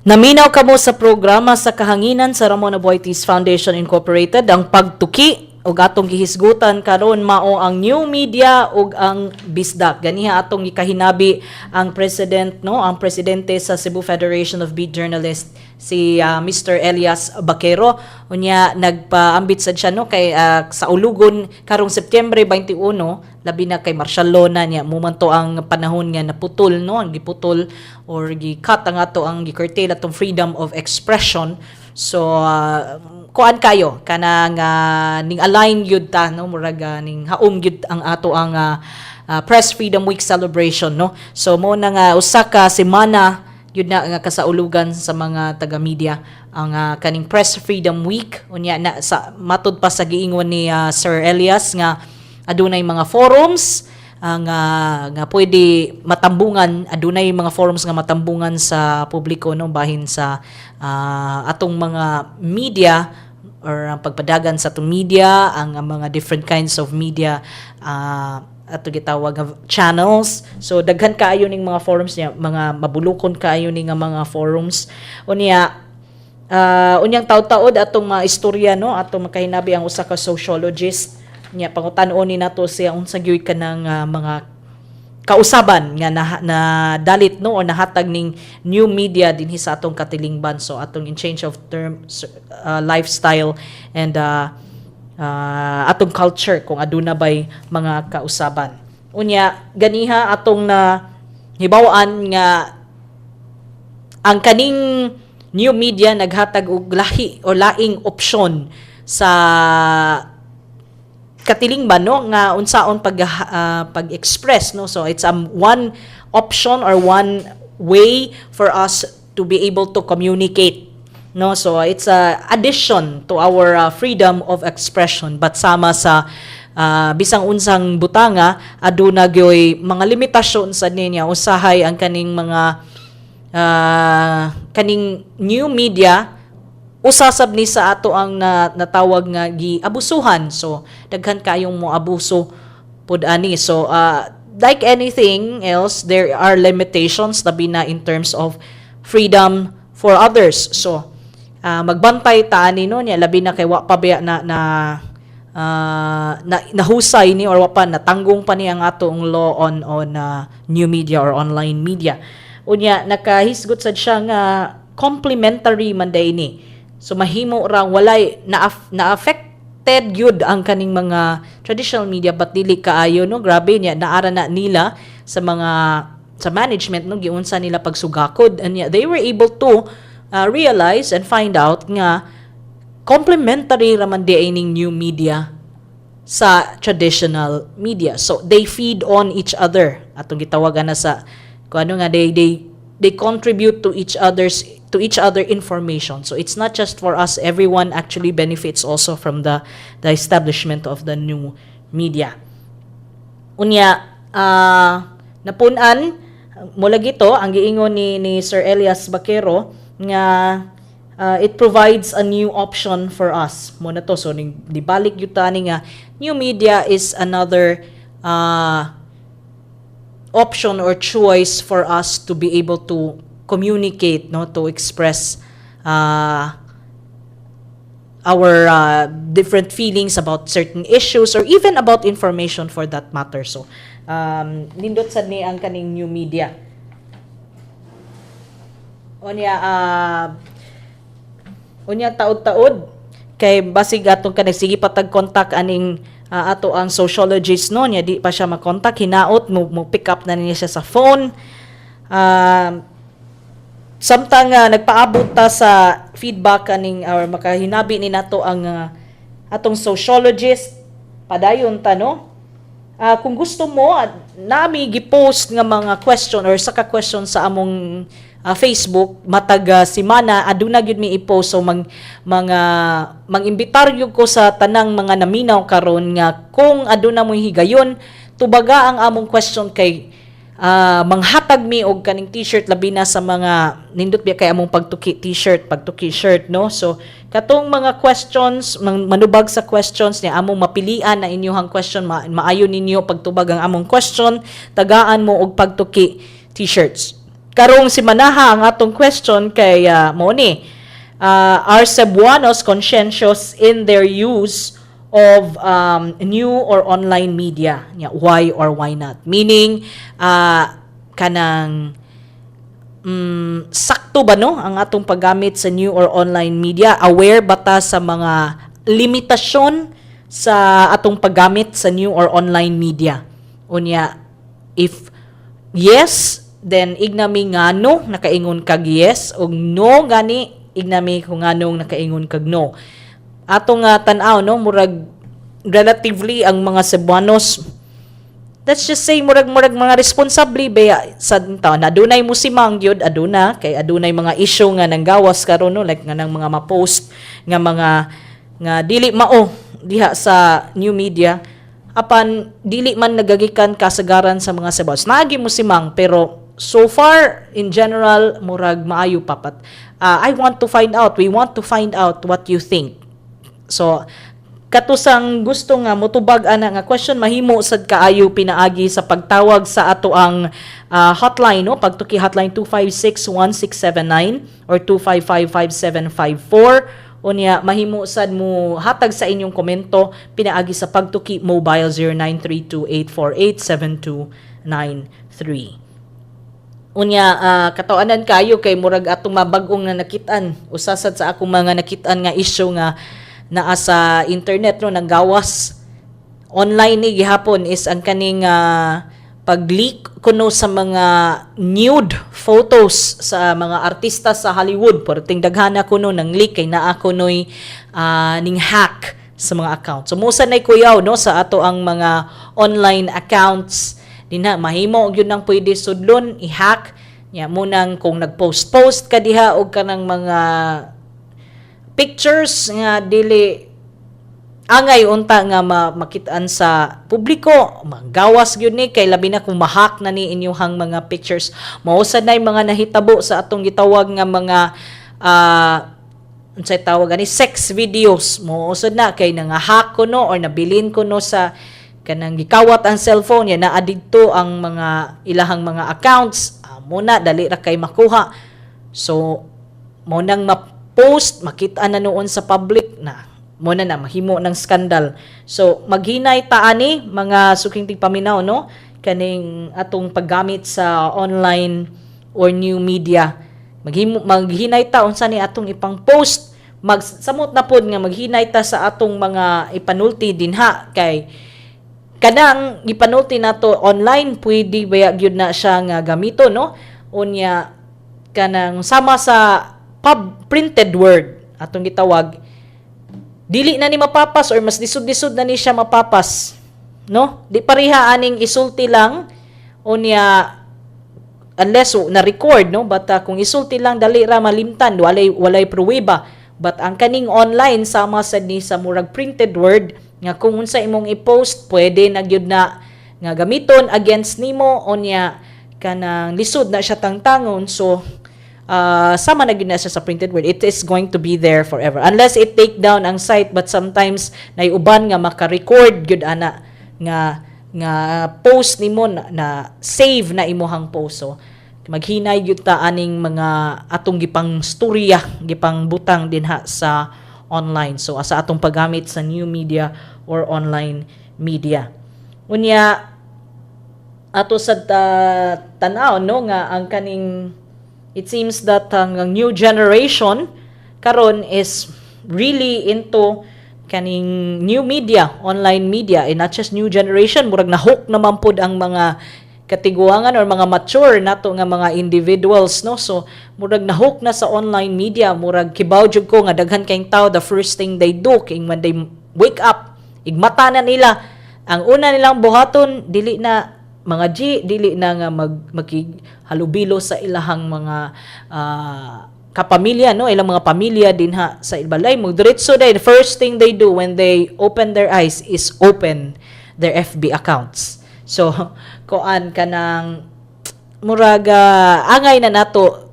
Naminaw kamo sa programa sa kahanginan sa Ramon Aboitiz Foundation Incorporated ang pagtuki ug atong gihisgutan karon mao ang new media ug ang bisdak. Ganiha atong gikahinabi ang presidente sa Cebu Federation of Beat Journalists si Mr. Elias Baquero. Unya nagpaambit sad siya kay sa ulugon karong Setyembre 21 labi na kay martial law na niya mumanto ang panahon nga naputol ang giputol or gi-cut ang ato ang gi-curtail atong freedom of expression. So kuan kayo kanang ning align gyud ta murag ning haom gyud ang ato ang Press Freedom Week celebration So mo na nga usa ka semana yun na nga kasaulugan sa mga taga-media ang kaning Press Freedom Week. Unya na sa matud pa sa giingon ni Sir Elias nga adunay mga forums nga pwede matambungan, adunay mga forums nga matambungan sa publiko bahin sa atong mga media or ang pagpadagan sa atong media, ang mga different kinds of media ato gitawag nga channels. So daghan kaayo ning mga forums niya, mga mabulukon kaayo ning mga forums. Unyang taud-taud atong mga istorya atong makahinabi ang usa ka sociologist nya pangutan-on ni nato siya unsa gyud kanang mga kausaban nga na dalit o nahatag ning new media dinhi sa atong katilingban. So atong in change of terms lifestyle and atong culture kung aduna bay mga kausaban. Unya ganiha atong na hibawaan nga ang kaning new media naghatag og lahi o laing opsyon sa katilingban nga unsaon pag-express so it's one option or one way for us to be able to communicate so it's a addition to our freedom of expression, but sama sa bisang unsang butanga aduna gyoy mga limitasyon sa niya usahay ang kaning mga kaning new media usasab ni sa ato ang natawag nga giabusuhan. So daghan kayong mo abuso pud ani. So like anything else, there are limitations labi na in terms of freedom for others. So magbantay ta ani niya labi na kay wa pa ba nahusay ni or wa pa natanggong pa ni ang atong law on new media or online media. Unya nakahisgot sad siya nga complementary man day ni. So mahimo ra walay na-affected yun ang kaning mga traditional media but dili kaayo grabe niya naara na nila sa management giunsa nila pagsugakod and they were able to realize and find out nga complementary ra man di ning new media sa traditional media. So they feed on each other. Atong gitawagan na sa kuno nga they contribute to each other information. So it's not just for us, everyone actually benefits also from the establishment of the new media. Unya napunan mula gito ang giingon ni Sir Elias Baquero nga it provides a new option for us. Muna to so dibalik gyud tani nga new media is another option or choice for us to be able to communicate, to express our different feelings about certain issues or even about information for that matter. So, nindot sad ni ang kaning new media. Unya taud-taud kay basig atong sige patag-contact aning ato ang sociologist niya di pa siya makontak hinaot mo pick up na niya siya sa phone samtang nagpaabot ta sa feedback kaning or makahinabi ni nato ang atong sociologist padayon ta kung gusto mo nami gi-post nga mga question or saka question sa among Facebook matag semana aduna gyud mi i-post so mangimbitar gyud ko sa tanang mga naminaw karon nga kung aduna mo higayon tubaga ang among question kay manghatag mi og kaning t-shirt labi na sa mga nindot biya kay among pagtuki t-shirt pagtuki shirt so katong mga questions manubag sa questions ni among mapilian na inyong question maayo ninyo pagtubag ang among question tagaan mo og pagtuki t-shirts karong si Manaha ang atong question kay Moni. Are Cebuanos conscientious in their use of new or online media? Yeah, why or why not? Meaning, kanang sakto ba no ang atong paggamit sa new or online media? Aware ba ta sa mga limitasyon sa atong paggamit sa new or online media? Unya, if yes, then ignami ngano nakaingon kag yes, o no gani ignami kung nganong nakaingon kag no. Atong tan-aw no, murag relatively ang mga Cebuanos, let's just say murag mga responsable ba sa taon na adunay musimang gyud, aduna kay adunay mga issue nga nanggawas karon no, like nga nang mga ma-post nga mga nga dili mao diha sa new media, apan dili man nagagikan kasagaran sa mga Cebuanos. Naagi musimang pero so far in general murag maayo papat. We want to find out what you think. So katusang gusto nga motubag ana nga question, mahimo sad kaayo pinaagi sa pagtawag sa ato ang hotline no, pagtuki hotline 256-1679 or 255-5754. Unya mahimo sad mo hatag sa inyong komento pinaagi sa pagtuki mobile 0932-848-7293. Unya katawanan kayo kay murag atong mabag-ong na nakitaan, usasad sa akong mga nakitaan nga issue nga naa sa internet no, nanggawas online ni gihapon is ang kaning pag-leak kuno sa mga nude photos sa mga artista sa Hollywood. Porting daghana kuno nang leak kay naa kunoy ning hack sa mga accounts. So musa nay kuyaw no sa ato ang mga online accounts dinha, mahimo gyud nang pwede sudlon i-hack nya munang kung nag-post ka diha og kanang mga pictures nga dili angay unta nga makitaan sa publiko, magawas gyud ni kay labi na kung ma-hack na ni inyong mga pictures. Mausad na yung mga nahitabo sa atong gitawag nga mga unsay tawag ani, sex videos. Mausad na kay nanga-hack ko no or nabilin ko no sa kanang gikawat ang cellphone ya, naa didto ang mga ilahang mga accounts. Muna dali ra kay makuha. So mo nang ma-post, makita na noon sa public na muna na mahimo ng skandal. So maghinay ta ani mga suking tigpaminaw no kaning atong paggamit sa online or new media. Maghinay ta unsa ni atong ipang post, magsamot na pod nga maghinay ta sa atong mga ipanulti dinha kay kanang ipanulti nato online pwede ba gyud na siya nga gamito no, unya kanang sama sa printed word atong gitawag dili na ni mapapas or mas lisod-lisod na ni siya mapapas no, di pareha aning isulti lang unya unless na record no, but kung isulti lang dali ra malimtan, walay pruweba. But ang kaning online sama sad ni sa murag printed word nga kung unsa imong i-post pwede na gyud na nga gamiton against nimo unya kanang lisod na siya tangtangon. So sama na gyud na siya sa printed word, it is going to be there forever unless it take down ang site. But sometimes naiuban nga maka-record gyud ana nga post nimo na save na imuhang post. So maghinay gyud ta aning mga atong gipang storya, gipang butang dinha sa online. So asa atong paggamit sa new media or online media. Unya ato sa tan-aw no nga ang kaning it seems that ang new generation karon is really into kaning new media, online media, and not just new generation, murag na-hook naman pod ang mga katiguangan or mga mature nato nga mga individuals no. So murag na-hook na sa online media, murag kibaw jud ko nga daghan kayong tao the first thing they do when they wake up, igmata na nila ang una nilang buhaton dili na mga dili na nga maghalubilo sa ilahang mga kapamilya no, ilang mga pamilya dinha sa ibalay mo diretso day. The first thing they do when they open their eyes is open their FB accounts. So kuan kanang muraga angay na nato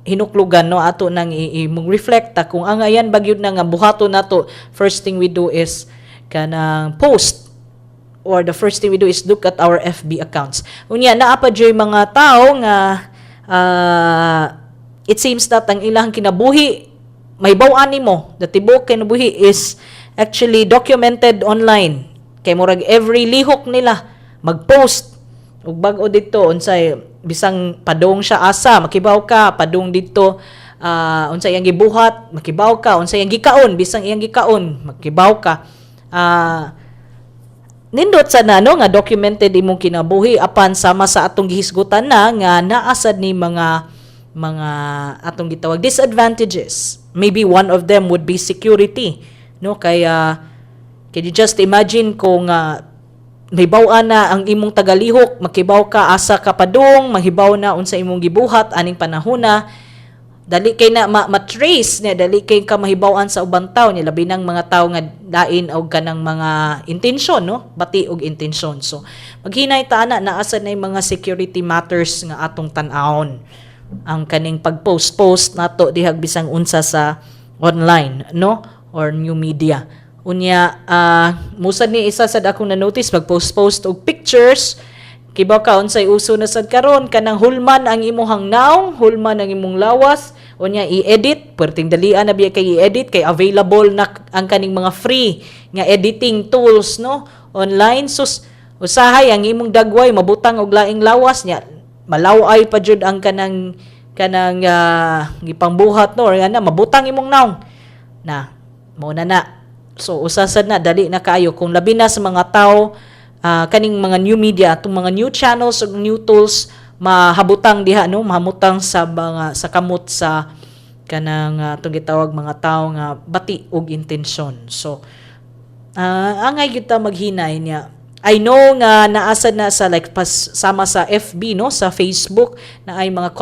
hinuklugan no ato nang imong reflect kung angayan bagyud na nga buhaton nato. First thing we do is kanang post, or the first thing we do is look at our FB accounts. Unya naa pa joy mga tao nga it seems that ang ilang kinabuhi may bawaan nimo the tibuok kinabuhi is actually documented online kay murag every lihok nila mag-post ug bag-o dito unsay bisang padong siya asa makibaw ka padong dito unsay iyang gibuhat makibaw ka unsay iyang gikaon bisang iyang gikaon makibaw ka nindot sa nga documented imong kinabuhi apan sama sa atong gihisgutan na nga naasad ni mga atong gitawag disadvantages. Maybe one of them would be security, no? Kaya can you just imagine kung may bawaan na ang imong tagalihok, makibaw ka asa ka padung, mahibaw na unsa imong gibuhat aning panahona, dali kay na ma-trace niya, dali kay ka mahibawan sa ubang tawo niya, labi ng mga tawo nga dain og kanang mga intensyon, no? Bati og intensyon. So, maghinay ta na naasa na yung mga security matters nga atong tan-awon ang kaning pag-post nato dihag bisang unsa sa online, no? Or new media. Unya, musad ni isa sad akong na-notice, mag-post og pictures, kibaw ka unsay uso na sad karon kanang hulman ang imong naong, hulman ang imong lawas, unya i-edit, perting dalian na biya kay i-edit kay available na ang kaning mga free nga editing tools, no? Online sus usahay ang imong dagway mabutang og laing lawas nya malaway pa jud ang kanang gipangbuhat, no? Or nga na mabutang imong naong na mo na so usasad na dali na kaayo kung labi na sa mga tao kaning mga new media atong mga new channels ug new tools mahabutang diha, no? Mahamutang sa mga sa kamot sa kanang atong gitawag mga tao nga bati og intensyon. So angay gyud ta maghinay niya. I know nga naasad na sa like sama sa FB, no, sa Facebook na ay mga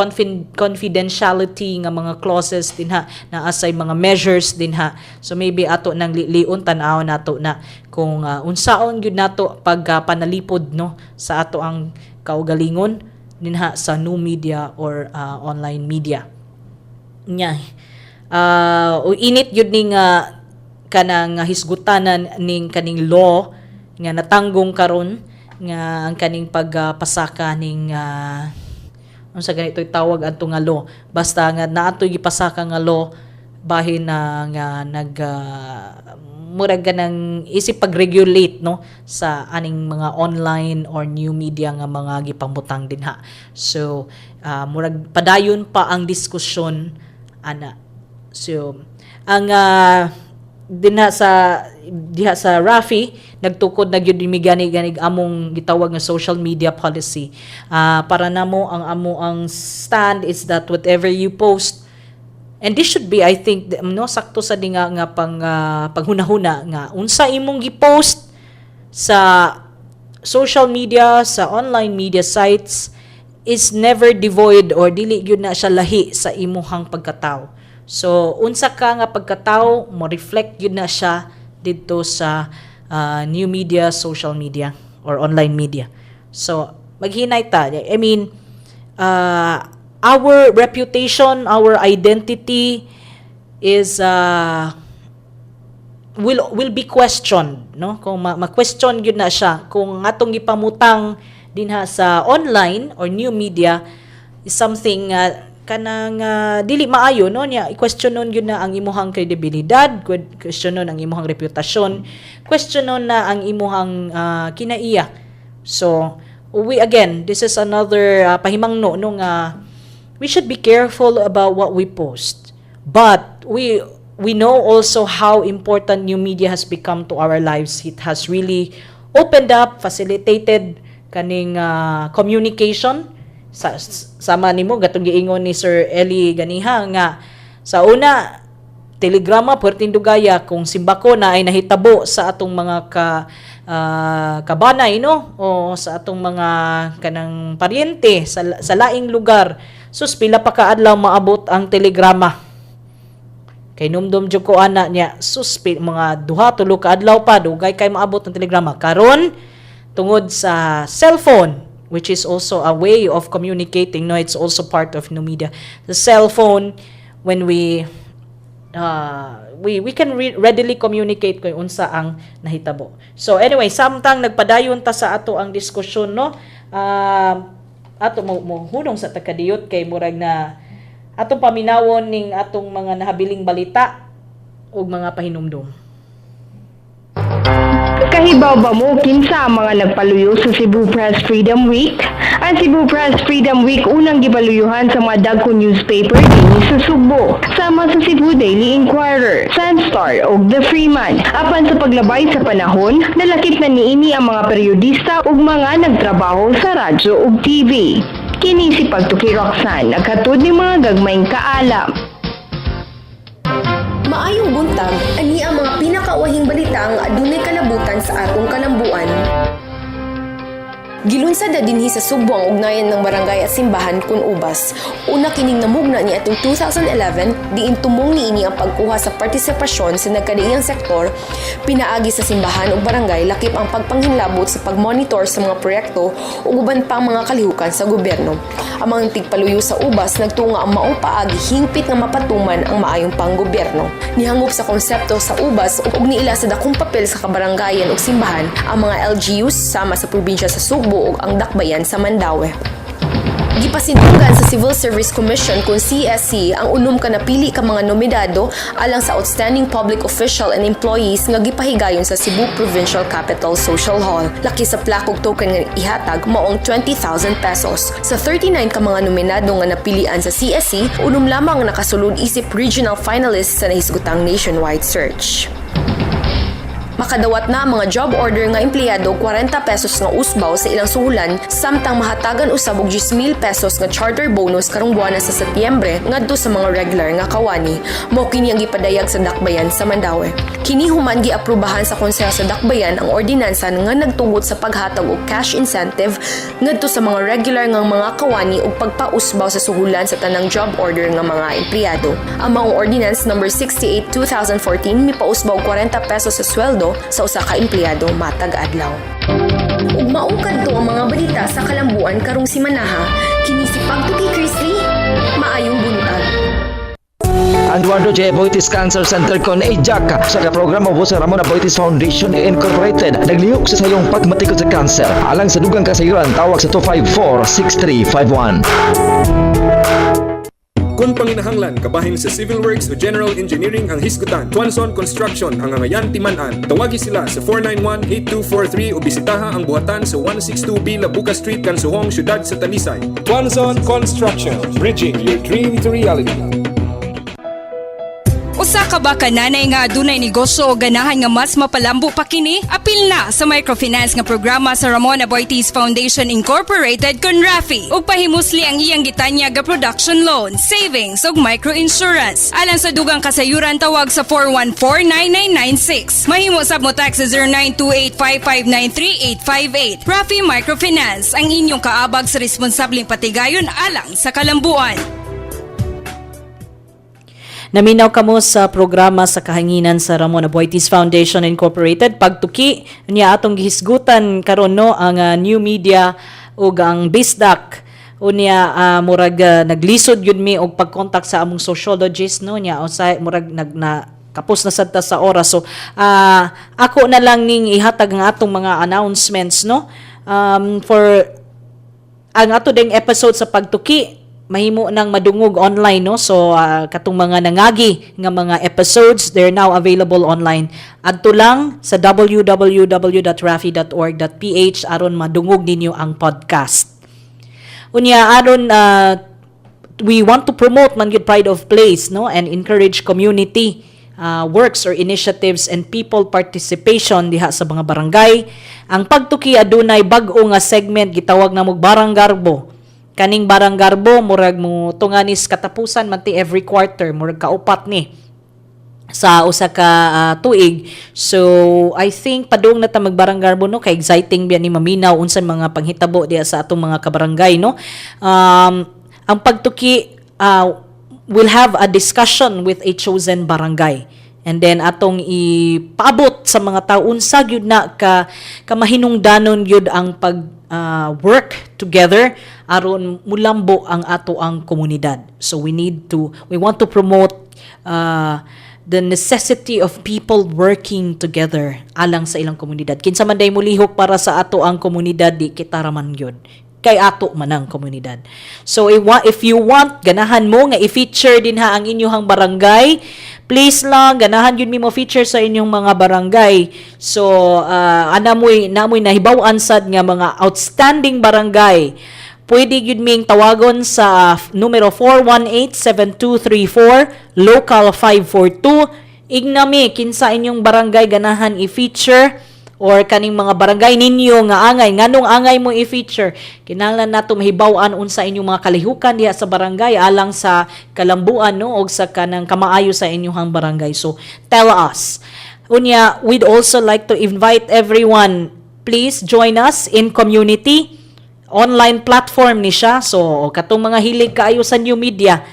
confidentiality nga mga clauses din ha, naasay mga measures din ha. So maybe ato nang liun tan-aw nato na kung unsaon gyud nato pag panalipod, no, sa ato ang kaugalingon din ha sa new media or online media. Nya init gyud ning kanang hisgutanan ning kaning law nga natanggong karon nga ang kaning pagpasaka ning unsa ganito tawag adto nga law basta nga naatoy gipasaka nga law bahin na nga murag ganang isip pag-regulate, no, sa aning mga online or new media nga mga gipambutang din ha. So murag padayon pa ang diskusyon ana. So ang diha sa Rafi nagtukod na gyud ganig among gitawag nga social media policy. Para namo ang stand is that whatever you post, and this should be, I think, no, sakto sa dinga nga paghunahuna nga unsa imong gi-post sa social media, sa online media sites is never devoid or dili gyud na siya lahi sa imuhang pagkatao. So unsa ka nga pagkatao mo reflect gyud na siya didto sa new media, social media or online media. So maghinay ta. I mean, our reputation, our identity is will be questioned, no? Kung ma-question gyud na siya kung atong gipamutang dinha sa online or new media is something kanang dili maayo, no, nya i-questionon gyud na ang imuhang kredibilidad, questionon ang imuhang reputasyon, questionon na ang imuhang kinaiya. So this is another pahimangno no nga we should be careful about what we post, but we know also how important new media has become to our lives. It has really opened up, facilitated kaning communication. Sama nimo gatong giingon ni Sir Eli ganiha nga sa una telegrama perting dugaya kung simbako na ay nahitabo sa atong mga kabanay, no, o sa atong mga kanang paryente sa laing lugar, sus pila pa ka adlaw maabot ang telegrama kay numdum jud ko ana niya sus mga 2-3 ka adlaw pa dugay kay maabot ang telegrama. Karon tungod sa cellphone, which is also a way of communicating, no, it's also part of new media. The cell phone, when we can readily communicate kung unsa ang nahitabo. So anyway, samtang nagpadayon ta sa ato ang diskusyon, no, ato mo hunong sa takadiyot kay murag na atong paminawon ning atong mga nahabiling balita ug mga pahinumdum. Kahibaw ba mo kinsa ang mga nagpaluyo sa Cebu Press Freedom Week? Ang Cebu Press Freedom Week unang gipaluyuhan sa mga dagko newspaper dinhi sa Subo, sama sa Cebu Daily Inquirer, Sunstar ug The Freeman. Apan sa paglabay sa panahon, nalakip na niini ang mga periodista ug mga nagtrabaho sa radyo ug TV. Kini si Pagtuki Roxanne, naghatod ni mga gagmayng kaalam. Maayong buntag, ani ang mga pinakauwahing balita ang adunay kalabutan sa atong kalambuan. Gilunsad na dinhi sa Subo ang ugnayan ng barangay at simbahan kun ubas. Una kining namugna ni atong 2011 diin tumong niini ang pagkuha sa partisipasyon sa nagkadaiyang sektor, pinaagi sa simbahan ug barangay lakip ang pagpanghinlabot sa pagmonitor sa mga proyekto ug uban pang mga kalihukan sa gobyerno. Ang mga tigpaluyo sa ubas nagtunga ang maong paagi hingpit nga mapatuman ang maayong panggobyerno. Nihangop sa konsepto sa ubas ug niila sa dakong papel sa kabarangayan ug simbahan ang mga LGUs sama sa probinsya sa Subo ug ang dakbayan sa Mandaue. Gipasintugan sa Civil Service Commission kung CSC ang unom ka napili ka mga nominado alang sa Outstanding Public Official and Employees nga gipahigayon sa Cebu Provincial Capital Social Hall. Laki sa plakog token nga ihatag maong 20,000 pesos. Sa 39 ka mga nominado nga napilian sa CSC, unom lamang nakasulod isip regional finalists sa nahisgutang nationwide search. Makadawat na ang mga job order nga empleyado 40 pesos nga usbaw sa ilang suhulan samtang mahatagan usab og 10,000 pesos nga charter bonus karong buwan sa Setyembre ngadto sa mga regular nga kawani. Mao kini ang gipadayag sa dakbayan sa Mandaue. Kini human giaprubahan sa konseho sa dakbayan ang ordinansa nga nagtugot sa paghatag og cash incentive ngadto sa mga regular nga mga kawani ug pagpausbaw sa suhulan sa tanang job order nga mga empleyado. Ang maong ordinance number 68/2014 mipausbaw 40 pesos sa sweldo sa usa ka empleyado matag adlaw. Ug maungkad to ang mga balita sa kalambuan karong simanaha, kini si Pagtuki Christy, maayong buntag. Ang Eduardo J. Boitis Cancer Center kon Jack sa programa po sa Ramon Boitis Foundation Incorporated naglihok sa sayong pagmatikot sa cancer alang sa dugang kasayuran tawag sa 254-6351. Kung panginahanglan kabahin sa Civil Works o General Engineering ang hisgutan, Tuanson Construction ang angayan timan-an. Tawagi sila sa 491-8243 o bisitaha ang buhatan sa 162B Labuca Street, Kansuhong, Syudad sa Talisay. Tuanson Construction, bridging your dream to reality. Usa ka ba kananay nga adunay negosyo o ganahan nga mas mapalambo pa kini? Apil na sa microfinance nga programa sa Ramon Boitis Foundation Incorporated kon Rafi ug pahimusli ang iyang gitanya ga production loan, savings ug microinsurance. Alang sa dugang kasayuran tawag sa 414-9996. Mahimo sab mo tax sa 09285593-858. Rafi Microfinance ang inyong kaabag sa responsableng patigayon alang sa kalambuan. Naminaw kamo sa programa sa kahanginan sa Ramon Boitis Foundation Incorporated. Pagtuki niya atong gihisgutan karon no ang new media ug ang BISDAC. Unya murag naglisod yun mi og pagkontak sa among sociologist no niya usay murag kapos na sadta sa oras. So ako na lang ning ihatag ang atong mga announcements no. For ang ato ding episode sa Pagtuki mahimo nang madungog online no, so katong mga nangagi nga mga episodes they're now available online. Adto lang sa www.rafi.org.ph aron madungog ninyo ang podcast. Unya aron we want to promote man gyud pride of place no and encourage community works or initiatives and people participation diha sa mga barangay. Ang Pagtuki adunay bag-o nga segment gitawag na mog Baranggarbo. Kaning Baranggarbo murag mo tunganis katapusan man ti every quarter murag kaupat ni sa usa ka tuig. So I think padung na ta magbaranggarbo no kay exciting biya ni maminaw unsan mga panghitabo diha sa atong mga kabarangay no. Ang Pagtuki will have a discussion with a chosen barangay. And then atong ipaabot sa mga tao unsa gyud na ka mahinungdanon gyud ang pag work together aron mulambo ang ato ang komunidad. So we want to promote the necessity of people working together alang sa ilang komunidad. Kinsa man day mulihok para sa ato ang komunidad di kita raman gyud. kay ato manang komunidad. So if you want ganahan mo nga i-feature din ha ang inyong barangay, please lang ganahan yun mo feature sa inyong mga barangay. So namoy nahibaw-an sad nga mga outstanding barangay. Pwede yun ming tawagon sa numero 418-7234 local 542. Ignami kinsa inyong barangay ganahan i-feature or kaning mga barangay ninyo nga angay nganong angay mo i-feature. Kinahanglan nato mahibaw-an unsa inyong mga kalihukan diha sa barangay alang sa kalambuan no og sa kanang kamaayo sa inyong barangay. So tell us. Unya, we'd also like to invite everyone, please join us in community. Online platform ni siya. So katong mga hilig kaayo sa new media,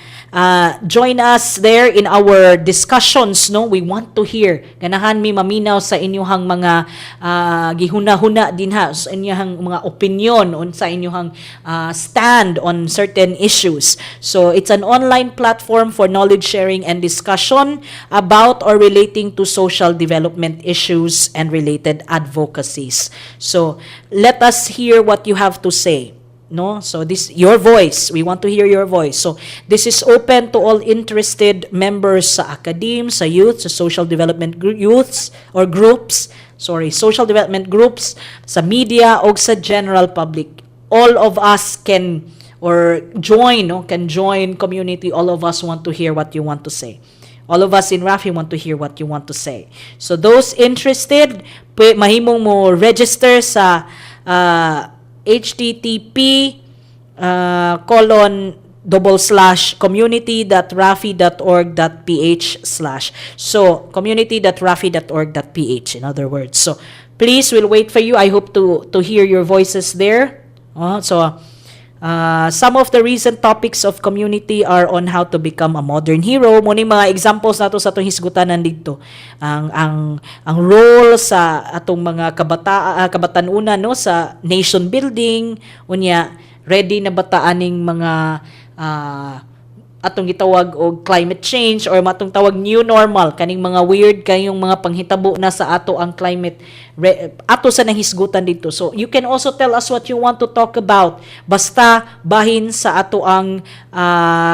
join us there in our discussions, no? We want to hear ganahan mi maminaw sa inyong mga gihuna-huna din ha sa inyong mga opinion on sa inyong stand on certain issues. So it's an online platform for knowledge sharing and discussion about or relating to social development issues and related advocacies. So let us hear what you have to say. No, so this your voice. We want to hear your voice. So this is open to all interested members sa academe, sa youth, sa social development youths or groups. Social development groups, sa media o sa general public. All of us can can join community. All of us want to hear what you want to say. All of us in RAFI want to hear what you want to say. So those interested, mahimong mo register sa http://community.rafi.org.ph/ So community.rafi.org.ph, in other words. So please, we'll wait for you. I hope to hear your voices there. Some of the recent topics of community are on how to become a modern hero. Muna mga examples nato sa atong hisgutanan dito. Ang role sa atong mga kabatanunan no sa nation building, unya ready na bataaning mga atong gitawag og climate change or matong tawag new normal, kaning mga weird kayong mga panghitabo na sa ato ang climate ato sa nahisgutan dito. So you can also tell us what you want to talk about, basta bahin sa ato ang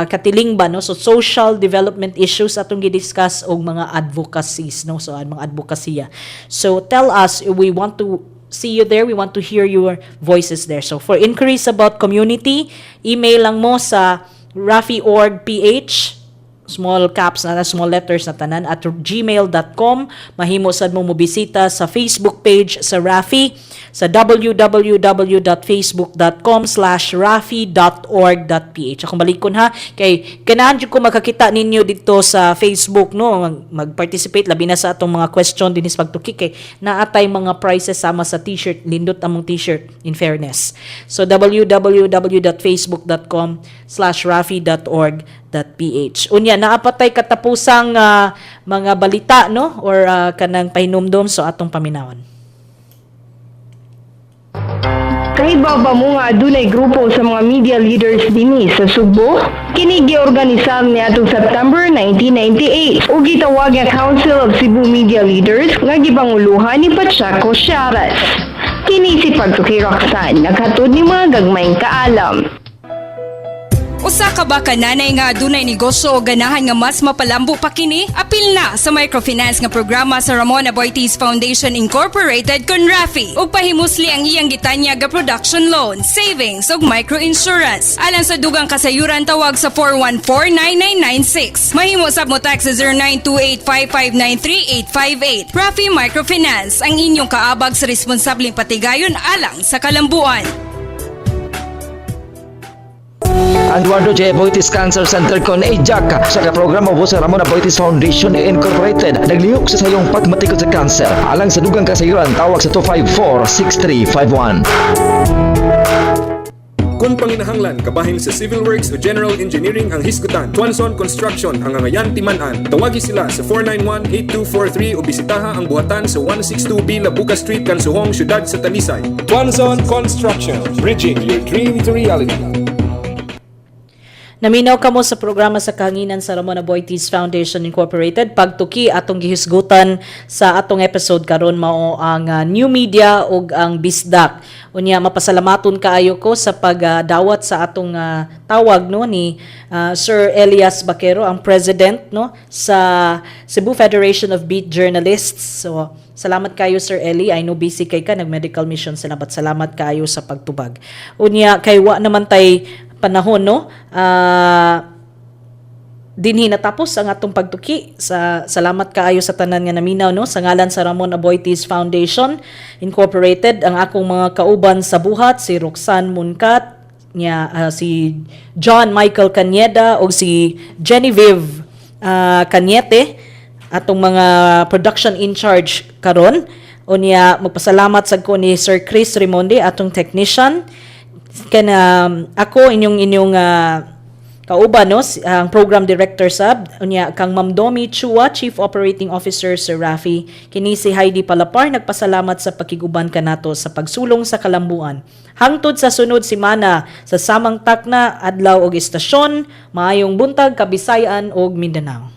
katilingban no. So social development issues atong gidiscuss og mga advocacies no, so ang mga advokasya. So tell us, we want to see you there. We want to hear your voices there. So for inquiries about community, email lang mo sa rafi.org.ph, small caps na small letters na tanan, at gmail.com. Mahimo sad mo mobisita sa Facebook page sa Rafi sa www.facebook.com/rafi.org.ph. Akong balikon ha, kay ganahan jud ko makakita ninyo dito sa Facebook no, mag-participate labi na sa atong mga question dinis pagtuki kay naatay mga prizes sama sa t-shirt, lindot among t-shirt in fairness. So www.facebook.com/rafi.org.ph. Unya naapatay katapusang mga balita no or kanang pahinumdom so atong paminawan. Kahibaba mo nga adunay grupo sa mga media leaders dinhi sa Sugbo. Kini giorganisar niadtong September 1998 ug gitawag nga Council of Cebu Media Leaders nga gipanguluhan ni Pachaco Sharas. Kini si Pagtuki Roxanne naghatod ni mga gagmayng kaalam. Usa ka ba kananay nga adunay negosyo o ganahan nga mas mapalambo pa kini? Apil na sa microfinance nga programa sa Ramon Aboitiz Foundation Incorporated kon Rafi. Ug pahimusli ang iyang gitanya nga production loan, savings ug microinsurance. Alang sa dugang kasayuran tawag sa 414-9996. Mahimo sab mo tax sa 0928-5593858. Rafi Microfinance ang inyong kaabag sa responsableng patigayon alang sa kalambuan. Ang Eduardo J. Aboitiz Cancer Center kon Ejaka sa programa sa Ramon Aboitiz Foundation Incorporated naglihok sa sayong pagmatikod sa cancer. Alang sa dugang kasayuran tawag sa 254-6351. Kung panginahanglan kabahin sa civil works o general engineering ang hisgutan, Tuanson Construction ang angayan timan-an. Tawagi sila sa 491-8243 o bisitaha ang buhatan sa 162B Labuca Street, Kansuhong, Syudad sa Talisay. Tuanson Construction, bridging your dream to reality. Naminaw kamo sa programa sa kahanginan sa Ramon Aboitiz Foundation Incorporated. Pagtuki atong gihisgutan sa atong episode karon mao ang new media ug ang BISDAC. Unya mapasalamaton kaayo ko sa pagdawat sa atong tawag no ni Sir Elias Baquero, ang president no sa Cebu Federation of Beat Journalists. So salamat kayo Sir Eli. I know busy kay ka, nag-medical mission sila, but salamat kayo sa pagtubag. Unya kay wa naman tay panahon no dinhi natapos ang atong pagtuki. Salamat kaayo sa tanan nga naminaw no sa ngalan sa Ramon Aboitiz Foundation Incorporated. Ang akong mga kauban sa buhat si Roxanne Muncat nya, si John Michael Cañeda o si Genevieve Cañete, atong mga production in charge karon. Unya magpasalamat sad ko ni Sir Chris Rimonde, atong technician. Kana ako inyong kauban no ang program director sab unya kang Ma'am Domi Chua, Chief Operating Officer Sir Rafi. Kini si Heidi Palapar nagpasalamat sa pakiguban kanato sa pagsulong sa kalambuan. Hangtod sa sunod semana sa samang takna adlaw og istasyon, maayong buntag Kabisayan ug Mindanao.